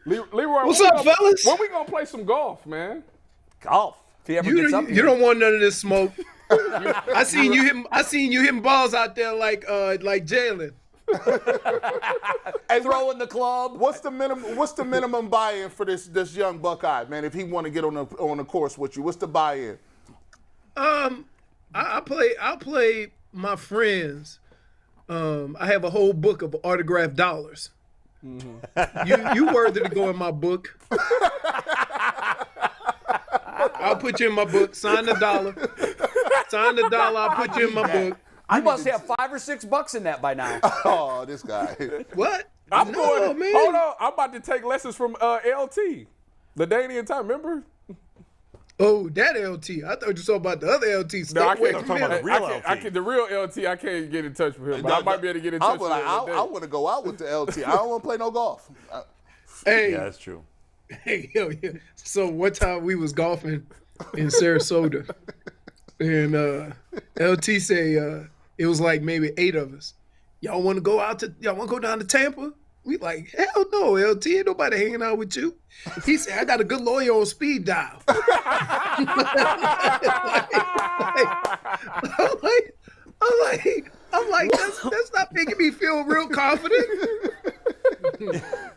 Leroy, What's up, fellas? When we gonna play some golf, man? Golf. If he ever gets up You here. don't want none of this smoke. I seen you hitting balls out there like Jalen. Hey, throwing the club. What's the minimum buy-in for this young Buckeye, man? If he want to get on the course with you, what's the buy-in? I play my friends. I have a whole book of autographed dollars. Mm-hmm. You worthy to go in my book. I'll put you in my book. Sign the dollar. Sign the dollar. I'll put you in my book. You must have $5 or $6 in that by now. Oh, this guy. What? Man. Hold on. I'm about to take lessons from LT. LaDainian time, remember? Oh, that LT. I thought you saw about the other LT. No, I can't. I'm talking about the real LT. The real LT, I can't get in touch with him. But I might be able to get in touch with him. I want to go out with the LT. I don't want to play no golf. Hey. Yeah, that's true. Hey, yo. So one time we was golfing in Sarasota, and LT say it was like maybe 8 of us. Y'all want to go down to Tampa? We like, hell no, LT, ain't nobody hanging out with you. He said, I got a good lawyer on speed dial. I'm like, that's not making me feel real confident.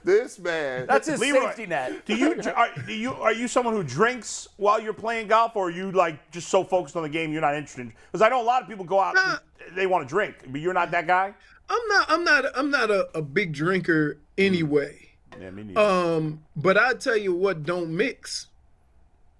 This man. That's his Leroy, safety net. Are you someone who drinks while you're playing golf, or are you like just so focused on the game you're not interested? Because I know a lot of people go out and they want to drink, but you're not that guy. I'm not a big drinker anyway. Yeah, me neither. But I tell you what, don't mix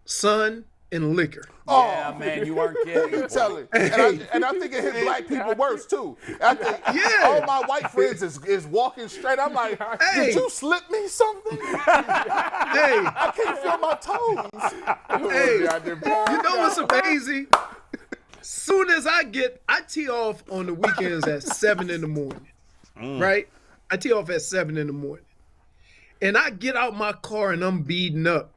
sun and liquor. Yeah, man, you weren't kidding. You tell it. And I think it hit black people worse too. I think all my white friends is walking straight. I'm like, Hey. did you slip me something? Hey, I can't feel my toes. hey, you know what's amazing? Soon as I tee off on the weekends at 7 in the morning, right? I tee off at 7 in the morning. And I get out my car and I'm beating up.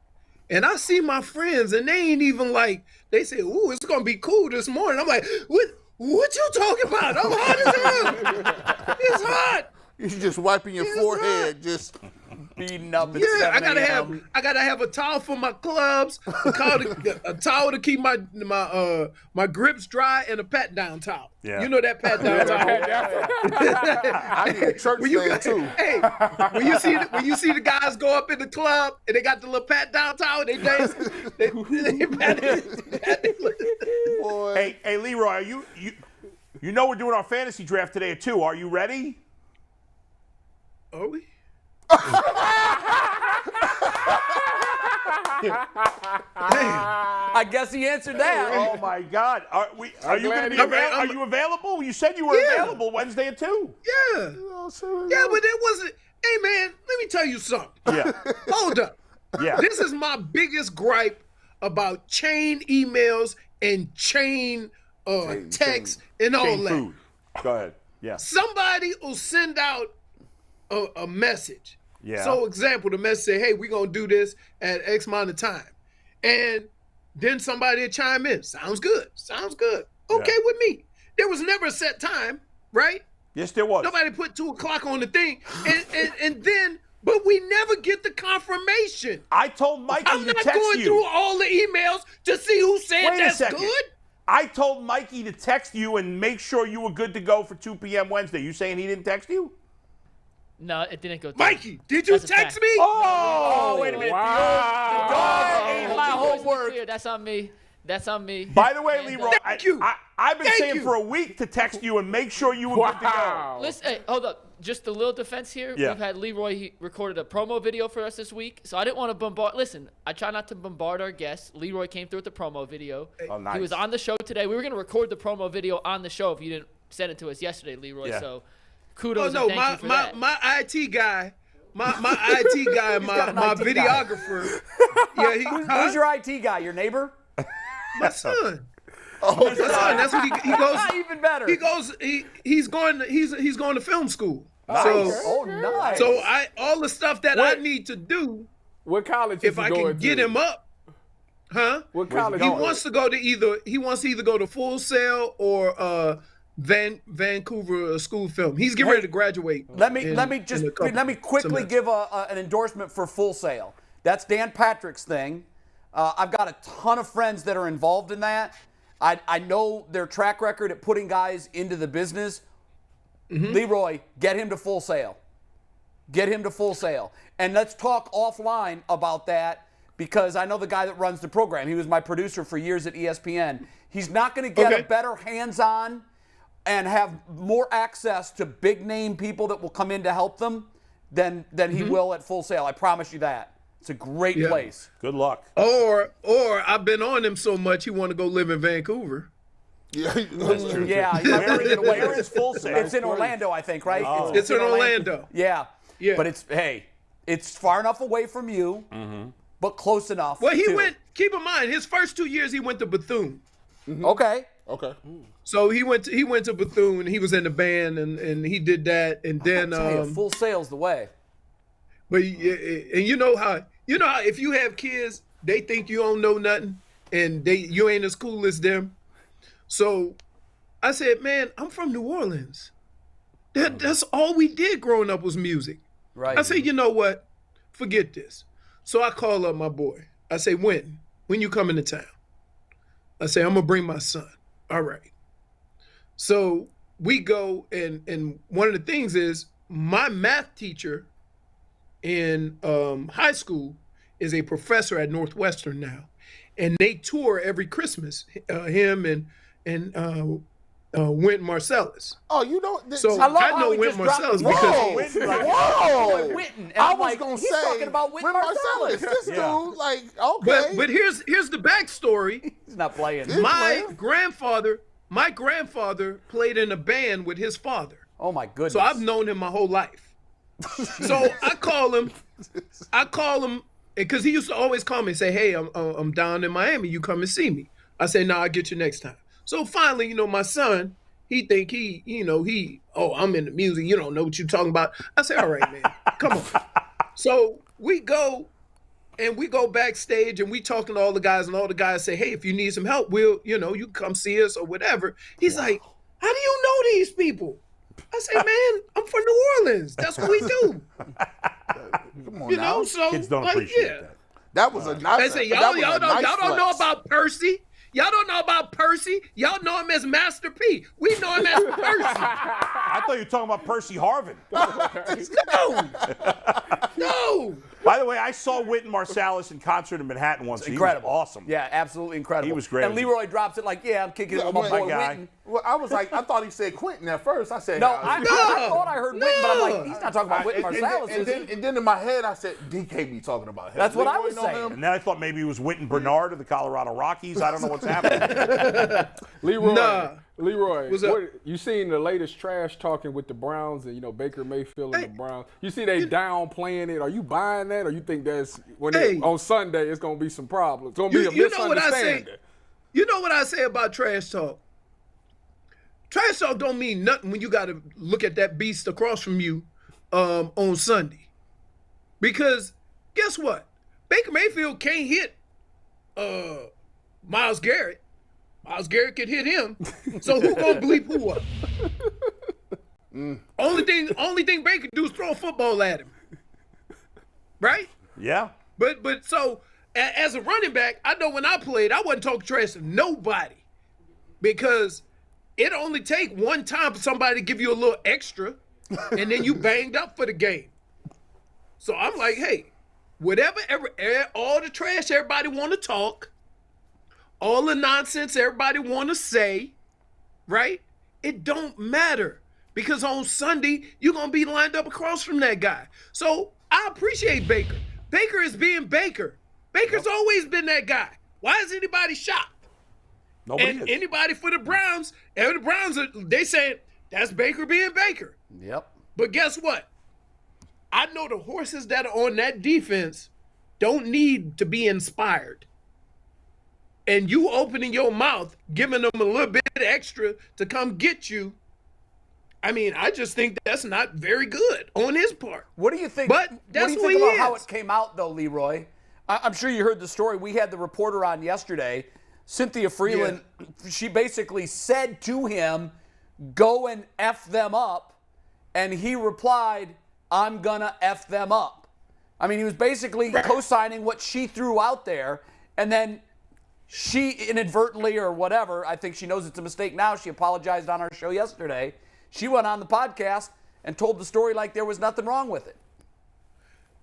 And I see my friends and they ain't even like, they say, ooh, it's going to be cool this morning. I'm like, what you talking about? I'm hot as hell. It's hot. You just wiping your forehead, just Beating up at Yeah, 7 a.m. I gotta have a towel for my clubs, a towel to keep my grips dry, and a pat down towel. Yeah. You know that pat down towel. I need a church fan too. Hey, when you see the guys go up in the club and they got the little pat down towel, they dance. They pat it. Boy. Hey, Leroy, are you know we're doing our fantasy draft today at 2. Are you ready? Are we? I guess he answered that. Oh my God! Are you going to be glad available? Are you available? You said you were available Wednesday at 2. Yeah. Yeah, but it wasn't. Hey man, let me tell you something. Yeah. Hold up. Yeah. This is my biggest gripe about chain emails and chain texts and all Chain that. food. Go ahead. Yeah. Somebody will send out a message. Yeah. So, example, the message say, hey, we're going to do this at X amount of time. And then somebody will chime in. Sounds good. Sounds good. Okay with me. There was never a set time, right? Yes, there was. Nobody put 2 o'clock on the thing. And then, but we never get the confirmation. I told Mikey I'm to not text going you. through all the emails to see who said Wait a that's second. good. I told Mikey to text you and make sure you were good to go for 2 p.m. Wednesday. You saying he didn't text you? No, it didn't go through. Mikey, did you That's a text fact. me? Oh, wait a minute. Wow. The dog ate my homework. Clear. That's on me. That's on me. By the way, And, Leroy, Thank you. I've been Thank saying you. for a week to text you and make sure you were good to go. Wow. Listen, hey, hold up. Just a little defense here. Yeah. We've had Leroy. He recorded a promo video for us this week, so I didn't want to bombard. Listen, I try not to bombard our guests. Leroy came through with the promo video. Oh, nice. He was on the show today. We were going to record the promo video on the show if you didn't send it to us yesterday, Leroy. Yeah. So Oh kudos no, and thank you for that. my IT guy, my IT guy, got an my IT guy. videographer. Yeah, Who's your IT guy? Your neighbor? my son. Oh, My son. That's what he goes. Even better. He goes. He's going to film school. Nice. So Oh, nice. so all the stuff that I need to do, What college is if he I going can get to? him up, huh? What college? He wants to go to either go to Full Sail or Vancouver School of Film. He's getting ready to graduate. Let me quickly give an endorsement for Full Sail. That's Dan Patrick's thing. I've got a ton of friends that are involved in that. I know their track record at putting guys into the business. Leroy, get him to Full Sail. Get him to Full Sail. And let's talk offline about that, because I know the guy that runs the program. He was my producer for years at ESPN. He's not going to get a better hands-on and have more access to big-name people that will come in to help them than he will at Full Sail. I promise you that. It's a great place. Good luck. Or I've been on him so much he want to go live in Vancouver. Yeah, that's true. Yeah. Where is Full Sail? It's in Orlando, I think, right? Oh. It's in Orlando. Yeah. Yeah. But it's far enough away from you, but close enough. Well, he too. went. Keep in mind, his first 2 years he went to Bethune. Okay. Okay. So he went to Bethune. He was in the band, and he did that, and then Full Sail's the way. But and you know how if you have kids, they think you don't know nothing, and you ain't as cool as them. So I said, man, I'm from New Orleans. That's all we did growing up was music. Right. I say, you know what? Forget this. So I call up my boy. I say, when you coming to town? I say, I'm gonna bring my son. All right. So we go, and one of the things is my math teacher in high school is a professor at Northwestern now, and they tour every Christmas. Him and Wynton Marsalis. Oh, you know. So I know Wynton Marsalis because Whoa. Wynton. And I I'm was like, gonna he's say talking about Wynton Marsalis. This dude, like, okay. but here's the backstory. He's not playing. My grandfather played in a band with his father. Oh my goodness. So I've known him my whole life. So I call him because he used to always call me and say, hey, I'm down in Miami. You come and see me. I say, no, I'll get you next time. So finally, my son, he think I'm in the music. You don't know what you're talking about. I say, all right, man, come on. So we go backstage and we talking to all the guys, and all the guys say, hey, if you need some help, you can come see us or whatever. He's like, how do you know these people? I say, man, I'm from New Orleans. That's what we do. Come on now. So Kids don't appreciate that. That was a nice. I say, y'all don't know about Percy. Y'all don't know about Percy. Y'all know him as Master P. We know him as Percy. I thought you were talking about Percy Harvin. No. By the way, I saw Wynton Marsalis in concert in Manhattan once. Incredible. He was awesome. Yeah, absolutely incredible. He was great. And Leroy drops it like, I'm kicking it with my boy guy. Wynton. Well, I was like, I thought he said Quentin at first. I said, No, I thought I heard Wynton, but I'm like, he's not talking about Wynton Marsalis, is he? and then in my head, I said, DK be talking about him. That's what I Leroy was know saying. him? And then I thought maybe it was Wynton Bernard of the Colorado Rockies. I don't know what's happening. Leroy, What's up? you seen the latest trash talking with the Browns and Baker Mayfield and the Browns? You see they downplaying it. Are you buying that, or you think that's on Sunday it's gonna be some problems? It's gonna be a misunderstanding. You know what I say about trash talk? Trash talk don't mean nothing when you got to look at that beast across from you on Sunday. Because guess what? Baker Mayfield can't hit Myles Garrett. Myles Garrett could hit him. So who gonna bleep who up? Only thing Baker can do is throw a football at him. Right? Yeah. But so as a running back, I know when I played, I wasn't talking trash to nobody, because it only take one time for somebody to give you a little extra, and then you banged up for the game. So I'm like, hey, all the trash everybody want to talk, all the nonsense everybody want to say, right? It don't matter, because on Sunday you're gonna be lined up across from that guy. So I appreciate Baker. Baker is being Baker. Baker's always been that guy. Why is anybody shocked? Nobody And is. anybody for the Browns, they saying that's Baker being Baker. Yep. But guess what? I know the horses that are on that defense don't need to be inspired. And you opening your mouth, giving them a little bit extra to come get you, I mean, I just think that's not very good on his part. What do you think? But what that's do you who think he about how is. it came out, though, Leroy? I'm sure you heard the story. We had the reporter on yesterday, Cynthia Frelund. She basically said to him, go and F them up. And he replied, I'm going to F them up. I mean, he was basically co-signing what she threw out there. And then she inadvertently or whatever, I think she knows it's a mistake now. She apologized on our show yesterday. She went on the podcast and told the story like there was nothing wrong with it.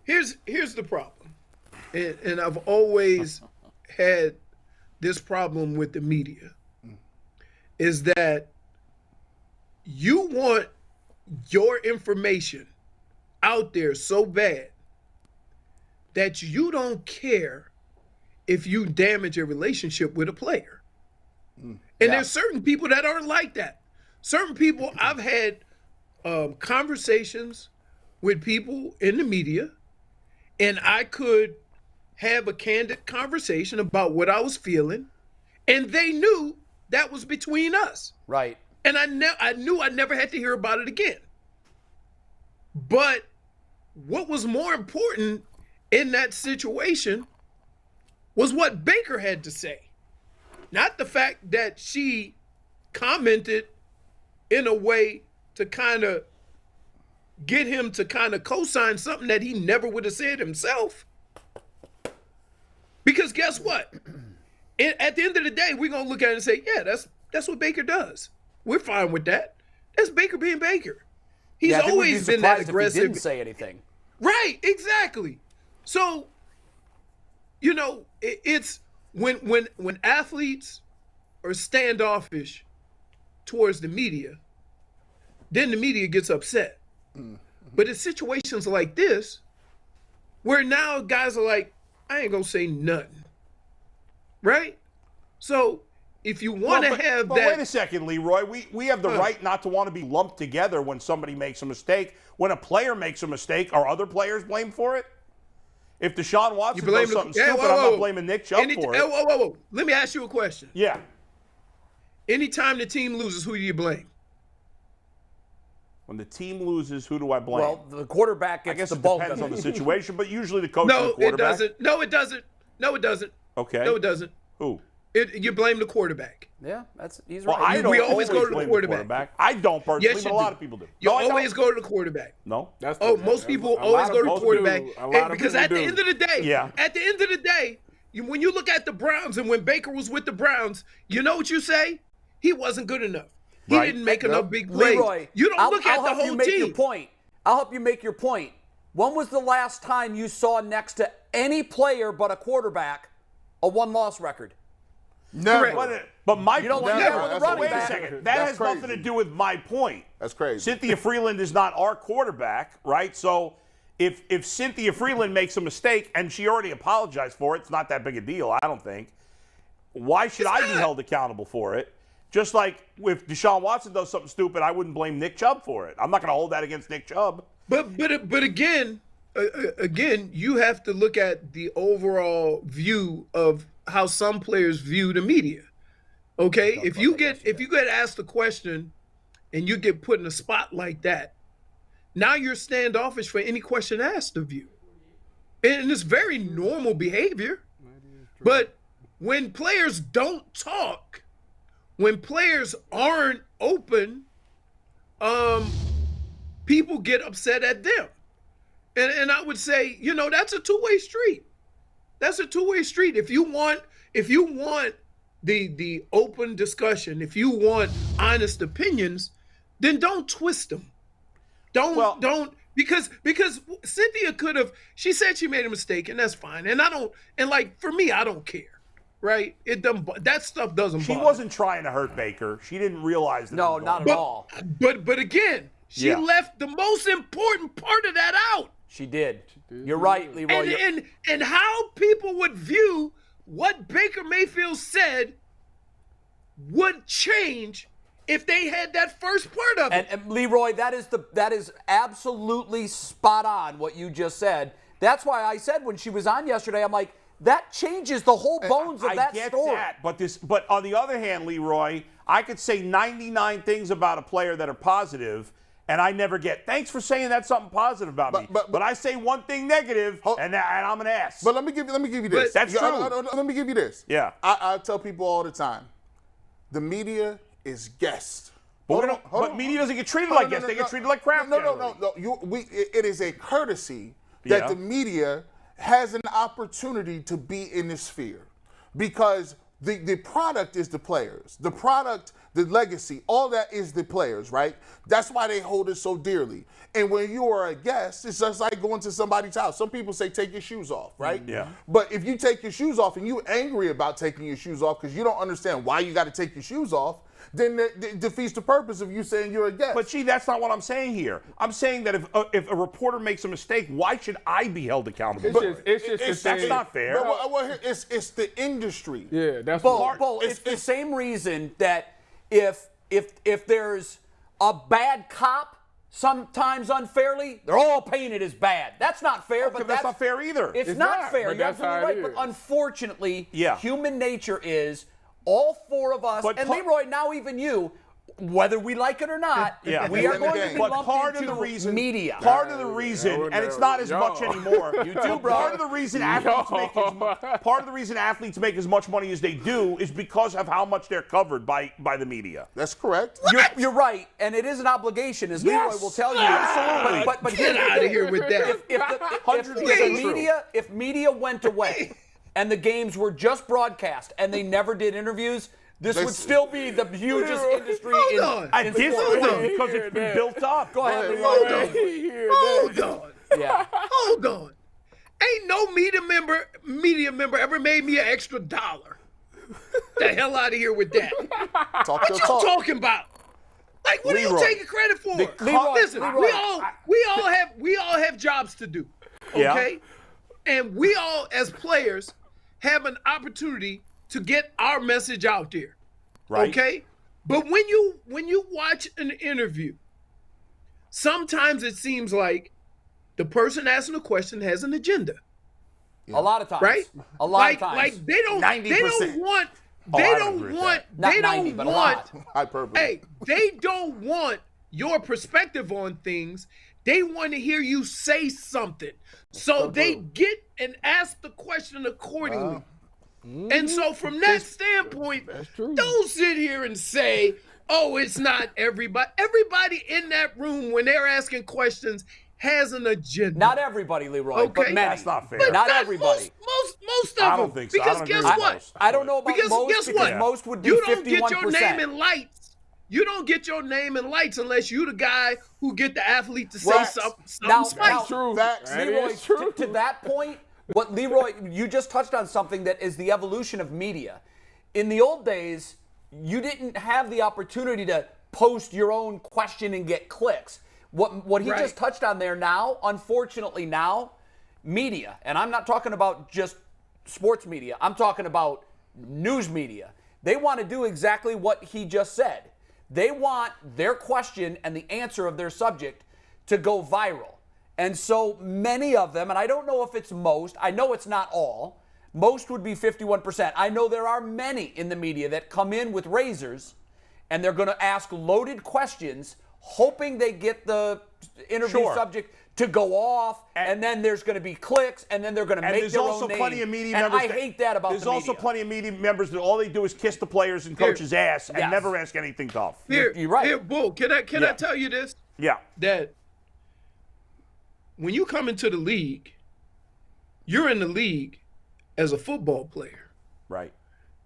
Here's the problem. And I've always had this problem with the media, is that you want your information out there so bad that you don't care if you damage a relationship with a player. And there's certain people that aren't like that. Certain people, I've had conversations with people in the media, and I could have a candid conversation about what I was feeling, and they knew that was between us. Right. And I knew I never had to hear about it again. But what was more important in that situation was what Baker had to say. Not the fact that she commented in a way to kind of get him to kind of co-sign something that he never would have said himself. Because guess what? At the end of the day, we're going to look at it and say, yeah, that's what Baker does. We're fine with that. That's Baker being Baker. He's always been that aggressive. If he didn't say anything. Right, exactly. So, you know, it's when athletes are standoffish towards the media, then the media gets upset. But in situations like this, where now guys are like, I ain't gonna say nothing. Right? So if you want to have that. Wait a second, Leroy. We have the right not to want to be lumped together when somebody makes a mistake. When a player makes a mistake, are other players blamed for it? If Deshaun Watson does something stupid, I'm not blaming Nick Chubb for it. Whoa. Let me ask you a question. Yeah. Anytime the team loses, who do you blame? When the team loses, who do I blame? Well, the quarterback gets the bulk of it. I guess it depends on the situation, but usually the coach and the quarterback. No, it doesn't. Okay. No, it doesn't. Who? You blame the quarterback. Yeah, he's well, right. We always go to the quarterback. I don't personally, Yes, but a lot of people do. You always go to the quarterback. No. Most people always go to the quarterback. Because at the end of the day, when you look at the Browns and when Baker was with the Browns, you know what you say? He wasn't good enough. He didn't make enough big plays. Leroy, you don't look at the whole team. I'll help you make your point. When was the last time you saw next to any player but a quarterback a one-loss record? Never. But my You don't point, see that with a running wait a back. second. That That's has crazy. nothing to do with my point. That's crazy. Cynthia Frelund is not our quarterback, right? So if Cynthia Frelund makes a mistake and she already apologized for it, it's not that big a deal, I don't think. Why should I be held accountable for it? Just like if Deshaun Watson does something stupid, I wouldn't blame Nick Chubb for it. I'm not going to hold that against Nick Chubb. But again, you have to look at the overall view of how some players view the media. Okay, if you get asked a question and you get put in a spot like that, now you're standoffish for any question asked of you, and it's very normal behavior. But when players don't talk, when players aren't open, people get upset at them. And I would say, that's a two-way street. That's a two-way street. If you want the open discussion, if you want honest opinions, then don't twist them. Don't because Cynthia could have. She said she made a mistake, and that's fine. And for me, I don't care. Right? That stuff doesn't bother. She wasn't trying to hurt Baker. She didn't realize that. No, not at all. But again, she left the most important part of that out. She did. You're right, Leroy. And how people would view what Baker Mayfield said would change if they had that first part of it. And Leroy, that is absolutely spot on what you just said. That's why I said when she was on yesterday, I'm like, that changes the whole bones of that story. I get that, but on the other hand, Leroy, I could say 99 things about a player that are positive, and I never get, thanks for saying that's something positive about me. But I say one thing negative, and I'm an ass. But let me give you this. That's true. Let me give you this. Yeah. I tell people all the time, the media is guests. But media doesn't get treated like guests. They get treated like crap. No. It is a courtesy that the media has an opportunity to be in the sphere, because the product is the players. The product, the legacy, all that is the players, right? That's why they hold it so dearly. And when you are a guest, it's just like going to somebody's house. Some people say take your shoes off, right? Yeah. But if you take your shoes off and you're angry about taking your shoes off because you don't understand why you got to take your shoes off, then it defeats the purpose of you saying you're a guest. But that's not what I'm saying here. I'm saying that if a reporter makes a mistake, why should I be held accountable? That's not fair. It's the industry. Yeah, that's Bo, it's the same reason that if there's a bad cop, sometimes unfairly, they're all painted as bad. That's not fair. But that's not fair either. It's not fair. But You're that's absolutely how right. it But is. unfortunately, Yeah. human nature is all four of us, and Leroy, now even you, whether we like it or not, we are going to be lumped part into of the reason, media. Part of the reason, and it's not as much anymore. You too, bro. Part of the reason athletes make as much money as they do is because of how much they're covered by the media. That's correct. You're right, and it is an obligation, as Leroy will tell you. Absolutely. But Get out of here with that. If media went away and the games were just broadcast and they never did interviews, this would still be the hugest industry in sports. Because it's been built up. Go ahead, Leroy. Hold on. Yeah. Hold on. Ain't no media member ever made me an extra $1. The hell out of here with that. Talk What you talking about? Like, what are you taking credit for? Listen, we all have jobs to do. Okay? And we all, as players, have an opportunity to get our message out there. Right. Okay? But when you watch an interview, sometimes it seems like the person asking the question has an agenda. A lot of times. Right? A lot of times. Like they don't 90%. want Hyperbole. Hey, they don't want your perspective on things. They want to hear you say something. So they get and ask the question accordingly. And so from that standpoint, don't sit here and say, oh, it's not everybody. Everybody in that room, when they're asking questions, has an agenda. Not everybody, Leroy, but many. That's not fair. But Not everybody. Most of them. I don't think so. Because I don't guess agree with what? most. I don't know about Because most, guess because what? most would be You 51%. don't get your name in lights. You don't get your name in lights unless you the guy who get the athlete to say something spicy. Leroy, to that point, what Leroy, you just touched on something that is the evolution of media. In the old days, you didn't have the opportunity to post your own question and get clicks. What he just touched on there now, unfortunately now, media, and I'm not talking about just sports media, I'm talking about news media. They want to do exactly what he just said. They want their question and the answer of their subject to go viral. And so many of them, and I don't know if it's most, I know it's not all, most would be 51%. I know there are many in the media that come in with razors and they're going to ask loaded questions hoping they get the interview subject to go off, and then there's going to be clicks, and then they're going to make their own name. And there's also plenty of media and members. I hate that about the media. There's also plenty of media members that all they do is kiss the players and coach's ass and never ask anything tough. You're right. Here, Bull, can I tell you this? Yeah. That when you come into the league, you're in the league as a football player. Right.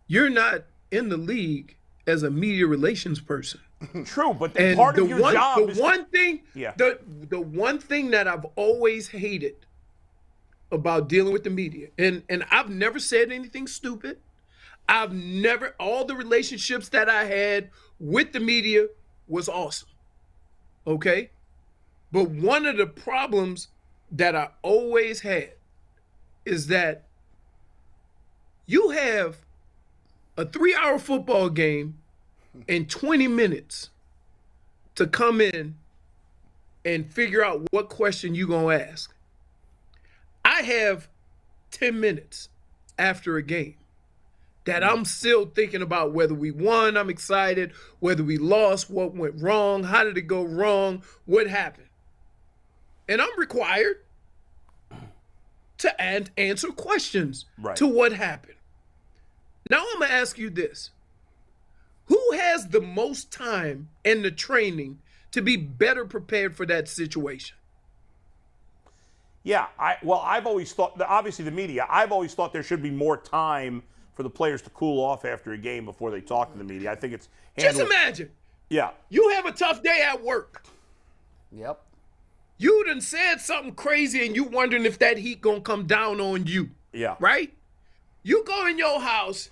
You're not in the league as a media relations person. True, but And part of your job is the one thing that I've always hated about dealing with the media, and I've never said anything stupid. All the relationships that I had with the media was awesome. Okay? But one of the problems that I always had is that you have a 3-hour football game in 20 minutes to come in and figure out what question you're going to ask. I have 10 minutes after a game that I'm still thinking about whether we won, I'm excited, whether we lost, what went wrong, how did it go wrong, what happened. And I'm required to answer questions to what happened. Now I'm going to ask you this. Who has the most time and the training to be better prepared for that situation? Yeah, I've always thought, obviously the media, I've always thought there should be more time for the players to cool off after a game before they talk to the media. I think it's handled. Just imagine. Yeah. You have a tough day at work. Yep. You done said something crazy and you wondering if that heat gonna come down on you. Yeah. Right? You go in your house,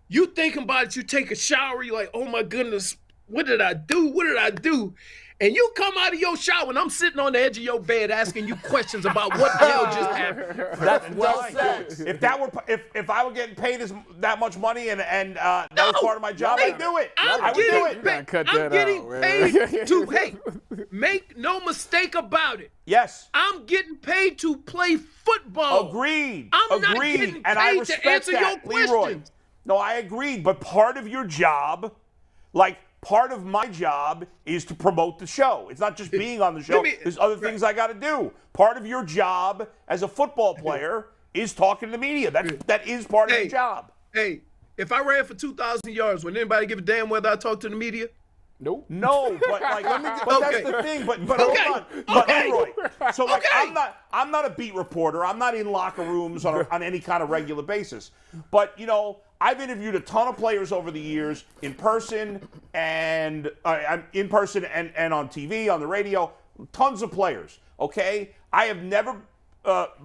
you thinking about it, you take a shower, you're like, oh my goodness, what did I do? What did I do? And you come out of your shower and I'm sitting on the edge of your bed asking you questions about what the hell just happened. That's well said. If I were getting paid that much money and that was part of my job, I'd do it. I would do it. I'm getting paid to, hey, make no mistake about it. Yes. I'm getting paid to play football. Agreed. I'm not getting And I paid respect to answer that, your Leroy. questions. No, I agree. But part of your job, like part of my job, is to promote the show. It's not just being on the show. There's other things I got to do. Part of your job as a football player is talking to the media. That is part of your job. Hey, if I ran for 2,000 yards, would anybody give a damn whether I talk to the media? Nope. No, but like, that's the thing. But hold on. But Leroy, so like, I'm not a beat reporter. I'm not in locker rooms on any kind of regular basis. But you know, I've interviewed a ton of players over the years in person and on TV, on the radio. Tons of players. Okay, I have never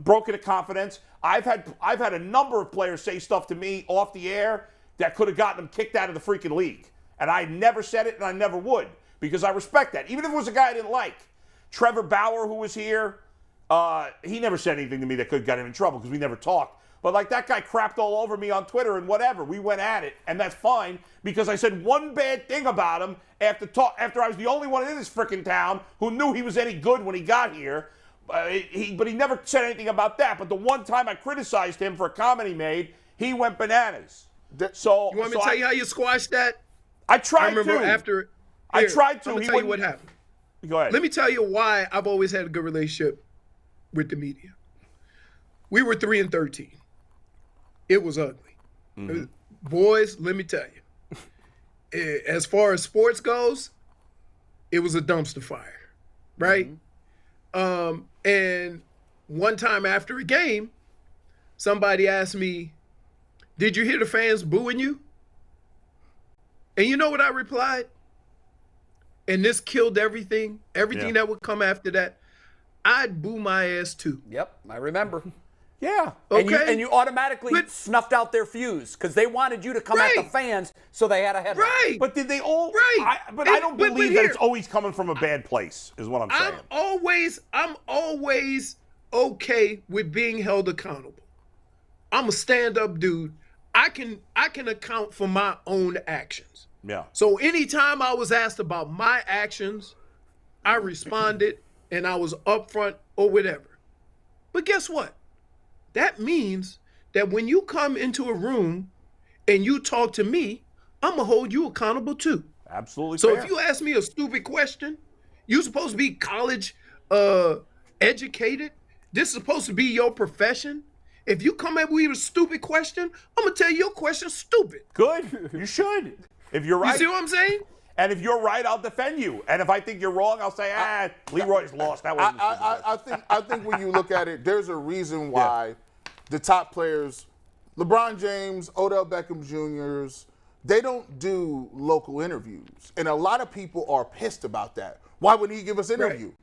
broken a confidence. I've had a number of players say stuff to me off the air that could have gotten them kicked out of the freaking league. And I never said it, and I never would, because I respect that. Even if it was a guy I didn't like. Trevor Bauer, who was here, he never said anything to me that could have got him in trouble, because we never talked. But, like, that guy crapped all over me on Twitter and whatever. We went at it, and that's fine, because I said one bad thing about him after I was the only one in this freaking town who knew he was any good when he got here. But he never said anything about that. But the one time I criticized him for a comment he made, he went bananas. So you want me to tell you how you squashed that? I tried I remember to. Here, I tried to. Let me tell you what happened. Go ahead. Let me tell you why I've always had a good relationship with the media. We were 3-13. It was ugly. Mm-hmm. Boys, let me tell you. As far as sports goes, it was a dumpster fire, right? Mm-hmm. And one time after a game, somebody asked me, "Did you hear the fans booing you?" And you know what I replied? And this killed everything that would come after that. I'd boo my ass too. Yep, I remember. Yeah. Okay. And you automatically snuffed out their fuse because they wanted you to come at the fans, so they had a headline. Right. But did they all? Right. I don't believe that it's always coming from a bad place, is what I'm saying. I'm always okay with being held accountable. I'm a stand-up dude. I can account for my own actions. Yeah. So anytime I was asked about my actions, I responded and I was upfront or whatever. But guess what? That means that when you come into a room and you talk to me, I'm going to hold you accountable too. Absolutely. So fair. if you ask me a stupid question, you're supposed to be college educated. This is supposed to be your profession. If you come at me with a stupid question, I'm going to tell you your question's stupid. Good. You should. If you're right. You see what I'm saying? And if you're right, I'll defend you. And if I think you're wrong, I'll say, Leroy's lost. That wasn't I think when you look at it, there's a reason why the top players, LeBron James, Odell Beckham Jr.'s, they don't do local interviews. And a lot of people are pissed about that. Why wouldn't he give us an interview? Right.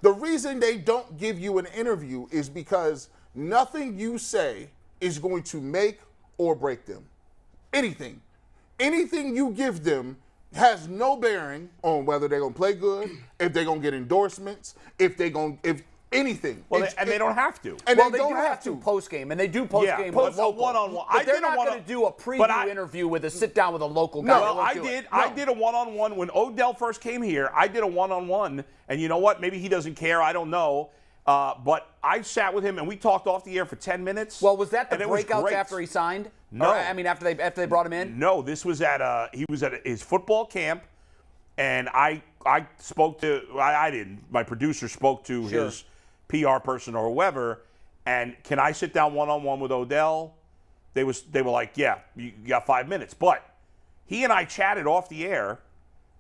The reason they don't give you an interview is because nothing you say is going to make or break them. Anything. Anything you give them has no bearing on whether they're going to play good, if they're going to get endorsements, if anything. Well, they don't have to. And they don't have to post-game, and they do post-game with local. One-on-one. But they're not going to do a preview interview with a sit-down with a local guy. No, I did a one-on-one. When Odell first came here, I did a one-on-one. And you know what? Maybe he doesn't care. I don't know. But I sat with him, and we talked off the air for 10 minutes. Well, was that the breakouts after he signed? No. Or, I mean, after they brought him in? No, this was he was at his football camp, and I spoke to, I didn't, my producer spoke to his PR person or whoever, and can I sit down one-on-one with Odell? They were like, yeah, you got 5 minutes. But he and I chatted off the air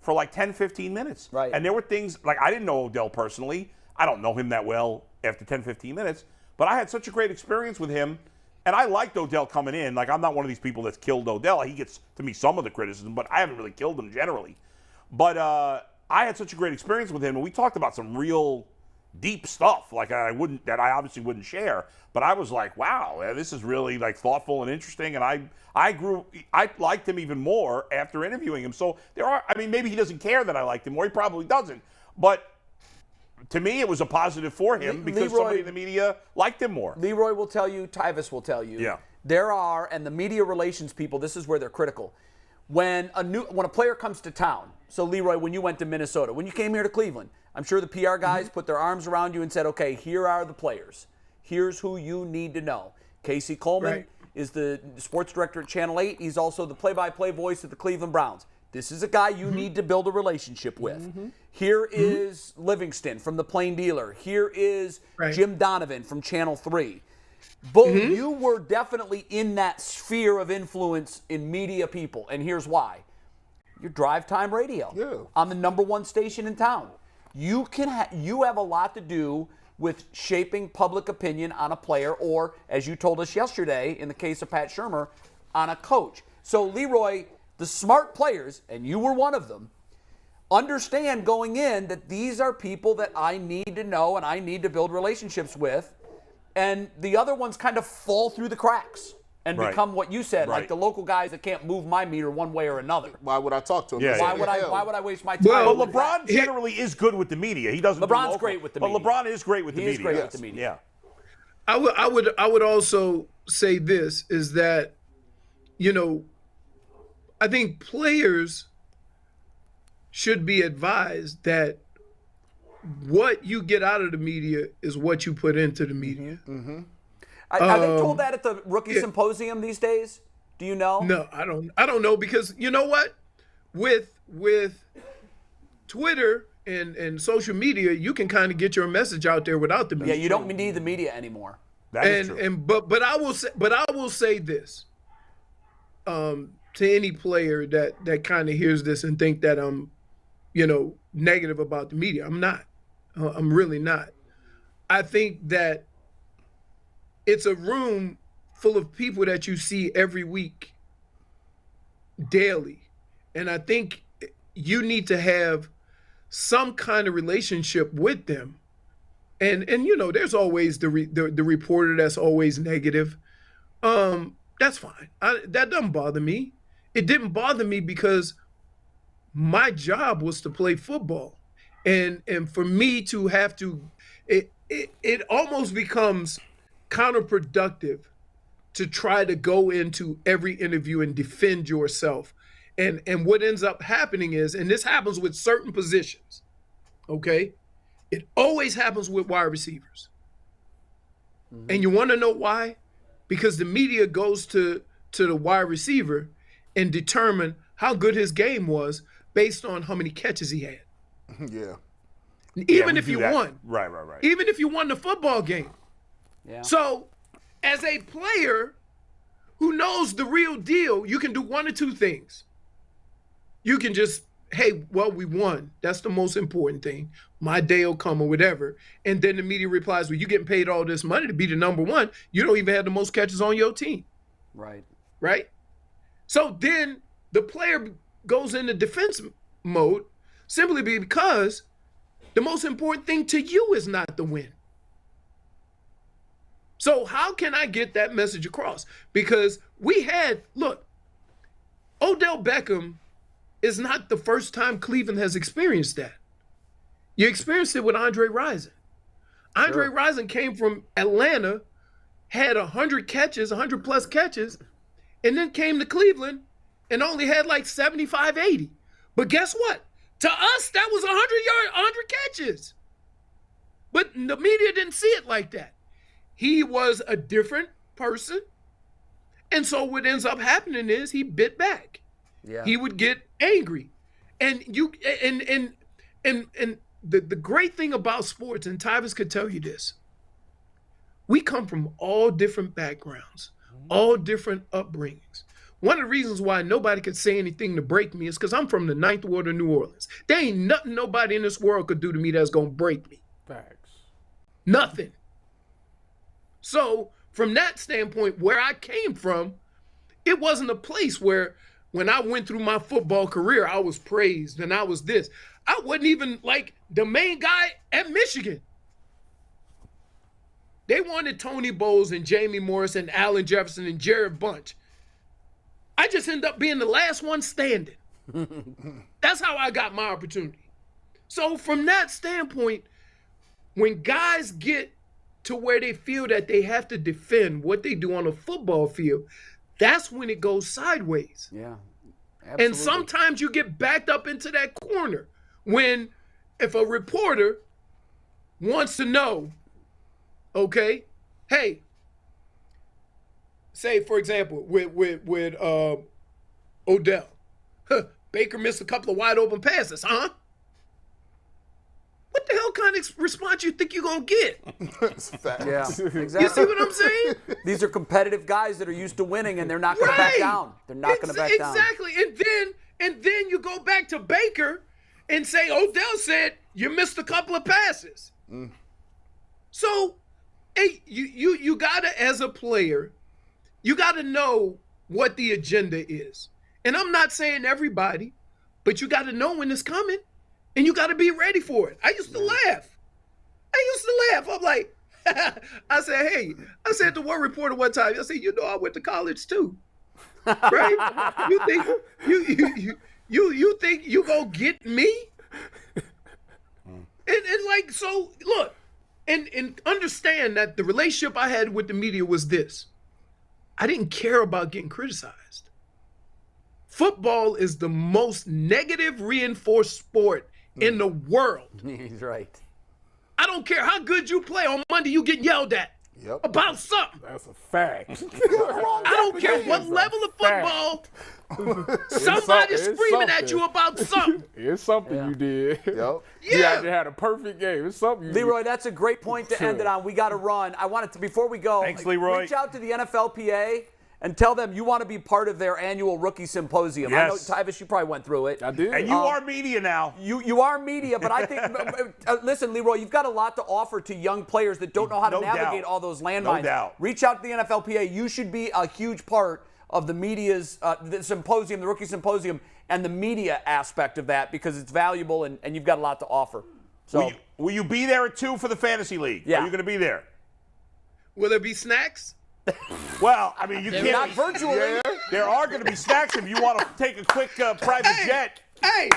for like 10, 15 minutes. Right. And there were things, like I didn't know Odell personally. I don't know him that well after 10, 15 minutes. But I had such a great experience with him. And I liked Odell coming in. Like, I'm not one of these people that's killed Odell. He gets, to me, some of the criticism, but I haven't really killed him generally. But I had such a great experience with him, and we talked about some real deep stuff, like I obviously wouldn't share. But I was like, wow, this is really like thoughtful and interesting. And I liked him even more after interviewing him. So maybe he doesn't care that I liked him, or he probably doesn't. But to me, it was a positive for him because somebody in the media liked him more. Leroy will tell you, Tyvis will tell you. Yeah. There are, and the media relations people, this is where they're critical. When a player comes to town, so Leroy, when you went to Minnesota, when you came here to Cleveland, I'm sure the PR guys put their arms around you and said, okay, here are the players. Here's who you need to know. Casey Coleman is the sports director at Channel 8. He's also the play-by-play voice of the Cleveland Browns. This is a guy you need to build a relationship with. Here is Livingston from the Plain Dealer. Here is Jim Donovan from Channel 3. But you were definitely in that sphere of influence in media people, and here's why. Your drive time radio on the #1 station in town. You have a lot to do with shaping public opinion on a player, or, as you told us yesterday, in the case of Pat Shurmur, on a coach. So, Leroy, the smart players, and you were one of them, understand going in that these are people that I need to know and I need to build relationships with, and the other ones kind of fall through the cracks and become what you said, like the local guys that can't move my meter one way or another. Why would I talk to him? Why would I waste my time? Well, LeBron generally is good with the media. He doesn't. LeBron's great with the media. But LeBron is great with the media. He is great with the media. Yeah. I would also say this is that, I think players should be advised that what you get out of the media is what you put into the media. Are they told that at the rookie symposium these days? Do you know? No, I don't know, because you know what? With Twitter and social media, you can kind of get your message out there without the media. Yeah, you don't need the media anymore. That is true. But I will say this to any player that kind of hears this and think that I'm negative about the media. I'm not. I'm really not. I think that it's a room full of people that you see every week, daily. And I think you need to have some kind of relationship with them. And there's always the reporter that's always negative. That's fine. That doesn't bother me. It didn't bother me because my job was to play football. And for me to have to, it almost becomes counterproductive to try to go into every interview and defend yourself. And what ends up happening is, and this happens with certain positions, okay? It always happens with wide receivers. And you want to know why? Because the media goes to the wide receiver and determine how good his game was based on how many catches he had. Yeah. Even if you won. Right. Even if you won the football game. Yeah. So, as a player who knows the real deal, you can do one or two things. You can just, hey, well, we won. That's the most important thing. My day will come or whatever. And then the media replies, well, you're getting paid all this money to be the #1. You don't even have the most catches on your team. Right? So then the player goes into defense mode simply because the most important thing to you is not the win. So how can I get that message across? Because look, Odell Beckham is not the first time Cleveland has experienced that. You experienced it with Andre Rison. Andre Rison came from Atlanta, had 100 catches, 100 plus catches, and then came to Cleveland and only had like 75, 80. But guess what? To us, that was 100 catches. But the media didn't see it like that. He was a different person. And so what ends up happening is he bit back. Yeah. He would get angry. And the great thing about sports, and Tyvis could tell you this, we come from all different backgrounds, all different upbringings. one of the reasons why nobody could say anything to break me is because I'm from the Ninth Ward of New Orleans. There ain't nothing nobody in this world could do to me that's going to break me. Facts. Nothing. So from that standpoint, where I came from, it wasn't a place where when I went through my football career, I was praised and I was this. I wasn't even like the main guy at Michigan. They wanted Tony Bowles and Jamie Morris and Allen Jefferson and Jared Bunch. I just ended up being the last one standing. That's how I got my opportunity. So from that standpoint, when guys get to where they feel that they have to defend what they do on a football field, that's when it goes sideways. Yeah, absolutely. And sometimes you get backed up into that corner when if a reporter wants to know, okay, hey, say for example with Odell, Baker missed a couple of wide open passes, huh? What the hell kind of response you think you're going to get? Yeah, exactly. You see what I'm saying? These are competitive guys that are used to winning, and they're not going to back down. They're not going to back down. Exactly. And then you go back to Baker and say, Odell said, you missed a couple of passes. So, hey, you got to, as a player, you got to know what the agenda is. And I'm not saying everybody, but you got to know when it's coming. And you got to be ready for it. I used to laugh. I'm like, I said to one reporter one time, I said, I went to college too. Right? You think you gonna get me? And like, so look, and understand that the relationship I had with the media was this. I didn't care about getting criticized. Football is the most negative reinforced sport in the world. He's right. I don't care how good you play on Monday, you get yelled at about something. That's a fact. I don't care what level of football, somebody's screaming at you about something. It's something you did. Yep. You had a perfect game. It's something you Leroy, did. that's a great point to end it on. We got to run. I wanted to, before we go, Thanks, Leroy. Reach out to the NFLPA and tell them you want to be part of their annual rookie symposium. Yes. I know, Tyvis, you probably went through it. I did. And you are media now. You are media, but I think, listen, Leroy, you've got a lot to offer to young players that don't know how to navigate all those landmines. No doubt. Reach out to the NFLPA. You should be a huge part of the media's, the symposium, the rookie symposium, and the media aspect of that because it's valuable and you've got a lot to offer. So, Will you be there at 2 for the Fantasy League? Yeah. Are you going to be there? Will there be snacks? Well, I mean, you can't. not virtually. Yeah. There are going to be snacks if you want to take a quick private jet. Hey,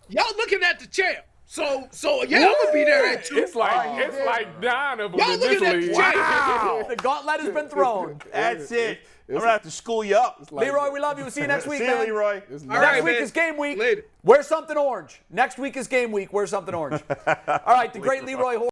y'all looking at the champ. So yeah, I'm gonna be there at 2. It's like 9 of them Y'all in this looking at league. the champ. the gauntlet has been thrown. That's it. I'm going to have to school you up. Leroy, we love you. We'll see you next week, See you, man. Leroy. Next right, week man. is game week. Later. Wear something orange. Next week is game week. Wear something orange. All right, the great Leroy Hoard.